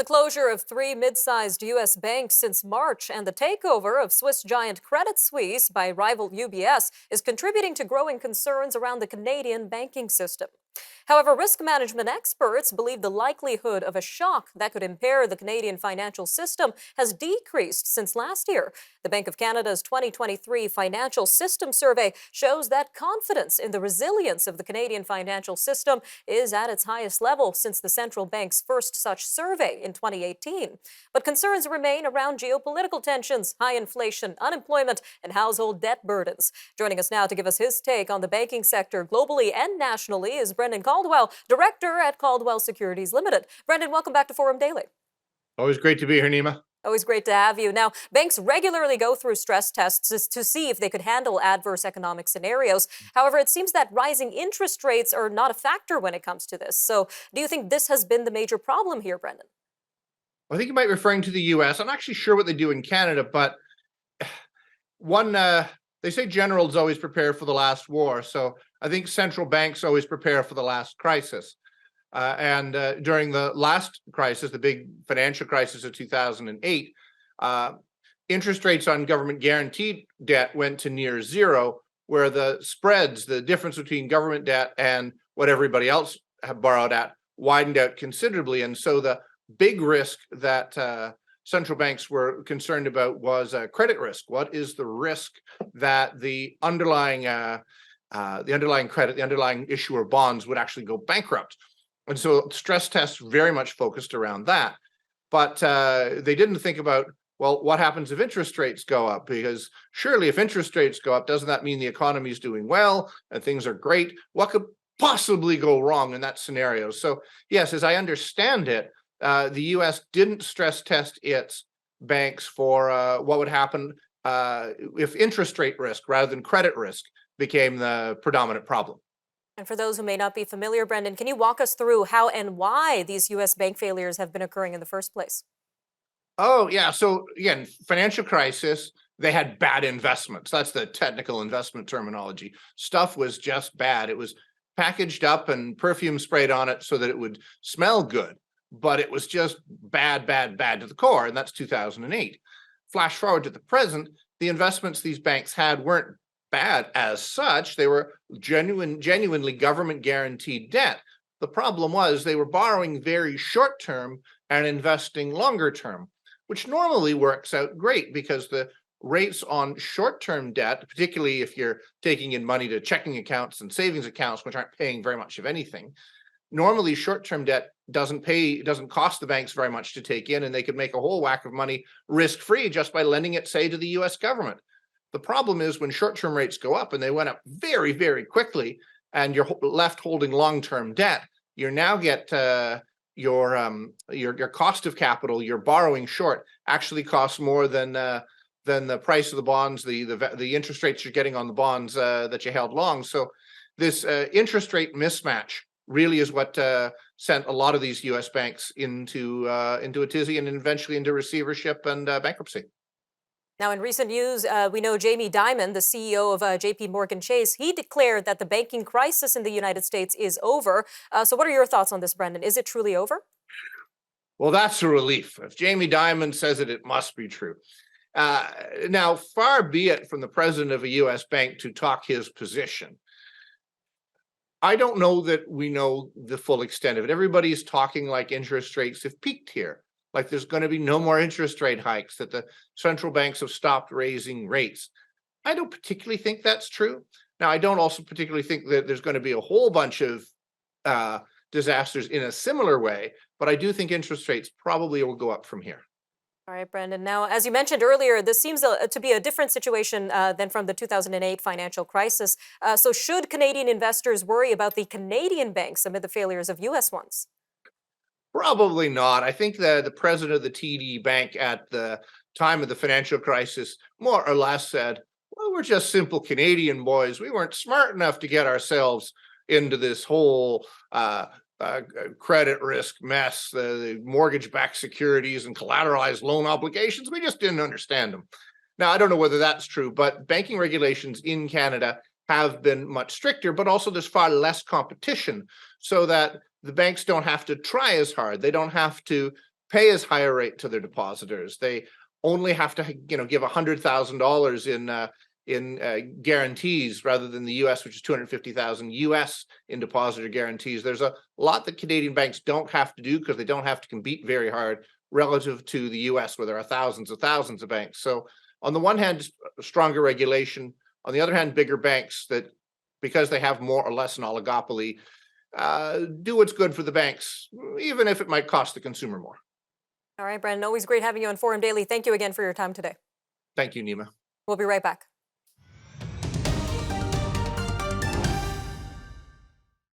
The closure of three mid-sized U.S. banks since March and the takeover of Swiss giant Credit Suisse by rival UBS is contributing to growing concerns around the Canadian banking system. However, risk management experts believe the likelihood of a shock that could impair the Canadian financial system has decreased since last year. The Bank of Canada's 2023 Financial System Survey shows that confidence in the resilience of the Canadian financial system is at its highest level since the central bank's first such survey in 2018. But concerns remain around geopolitical tensions, high inflation, unemployment, and household debt burdens. Joining us now to give us his take on the banking sector globally and nationally is Brendan Caldwell, director at Caldwell Securities Ltd. Brendan, welcome back to Forum Daily. Always great to be here, Nima. Always great to have you. Now, banks regularly go through stress tests to see if they could handle adverse economic scenarios. However, it seems that rising interest rates are not a factor when it comes to this. So do you think this has been the major problem here, Brendan? I think you might be referring to the U.S. I'm not actually sure what they do in Canada, but they say generals always prepare for the last war. So I think central banks always prepare for the last crisis. During the last crisis, the big financial crisis of 2008, interest rates on government guaranteed debt went to near zero, where the spreads, the difference between government debt and what everybody else had borrowed at, widened out considerably. And so the big risk that central banks were concerned about was credit risk. What is the risk that the underlying credit, the underlying issuer bonds would actually go bankrupt? And so stress tests very much focused around that. But they didn't think about, well, what happens if interest rates go up? Because surely if interest rates go up, doesn't that mean the economy is doing well and things are great? What could possibly go wrong in that scenario? So yes, as I understand it, the U.S. didn't stress test its banks for what would happen if interest rate risk rather than credit risk became the predominant problem. And for those who may not be familiar, Brendan, can you walk us through how and why these U.S. bank failures have been occurring in the first place? Oh, yeah. So again, financial crisis, they had bad investments. That's the technical investment terminology. Stuff was just bad. It was packaged up and perfume sprayed on it so that it would smell good, but it was just bad, bad, bad to the core. And that's 2008. Flash forward to the present, the investments these banks had weren't bad as such. They were genuinely government guaranteed debt. The problem was they were borrowing very short term and investing longer term, which normally works out great because the rates on short term debt, particularly if you're taking in money to checking accounts and savings accounts, which aren't paying very much of anything, normally short term debt doesn't cost the banks very much to take in, and they could make a whole whack of money risk free just by lending it, say, to the US government. The problem is when short-term rates go up, and they went up very, very quickly, and you're left holding long-term debt, you now get your cost of capital, your borrowing short, actually costs more than the price of the bonds, the interest rates you're getting on the bonds that you held long. So this interest rate mismatch really is what sent a lot of these U.S. banks into a tizzy and eventually into receivership and bankruptcy. Now, in recent news, we know Jamie Dimon, the CEO of JP Morgan Chase, he declared that the banking crisis in the United States is over. So what are your thoughts on this, Brendan? Is it truly over? Well, that's a relief. If Jamie Dimon says it, it must be true. Now, far be it from the president of a U.S. bank to talk his position. I don't know that we know the full extent of it. Everybody's talking like interest rates have peaked here, like there's going to be no more interest rate hikes, that the central banks have stopped raising rates. I don't particularly think that's true. Now, I don't also particularly think that there's going to be a whole bunch of disasters in a similar way, but I do think interest rates probably will go up from here. All right, Brendan. Now, as you mentioned earlier, this seems to be a different situation than from the 2008 financial crisis. So should Canadian investors worry about the Canadian banks amid the failures of U.S. ones? Probably not. I think the president of the TD Bank at the time of the financial crisis more or less said, well, we're just simple Canadian boys. We weren't smart enough to get ourselves into this whole credit risk mess, the mortgage-backed securities and collateralized loan obligations. We just didn't understand them. Now, I don't know whether that's true, but banking regulations in Canada have been much stricter, but also there's far less competition so that the banks don't have to try as hard. They don't have to pay as higher rate to their depositors. They only have to, give $100,000 in guarantees rather than the U.S., which is 250,000 U.S. in depositor guarantees. There's a lot that Canadian banks don't have to do because they don't have to compete very hard relative to the U.S., where there are thousands of banks. So on the one hand, stronger regulation. On the other hand, bigger banks that, because they have more or less an oligopoly, do what's good for the banks, even if it might cost the consumer more. All right, Brendan, always great having you on Forum Daily. Thank you again for your time today. Thank you, Nima. We'll be right back.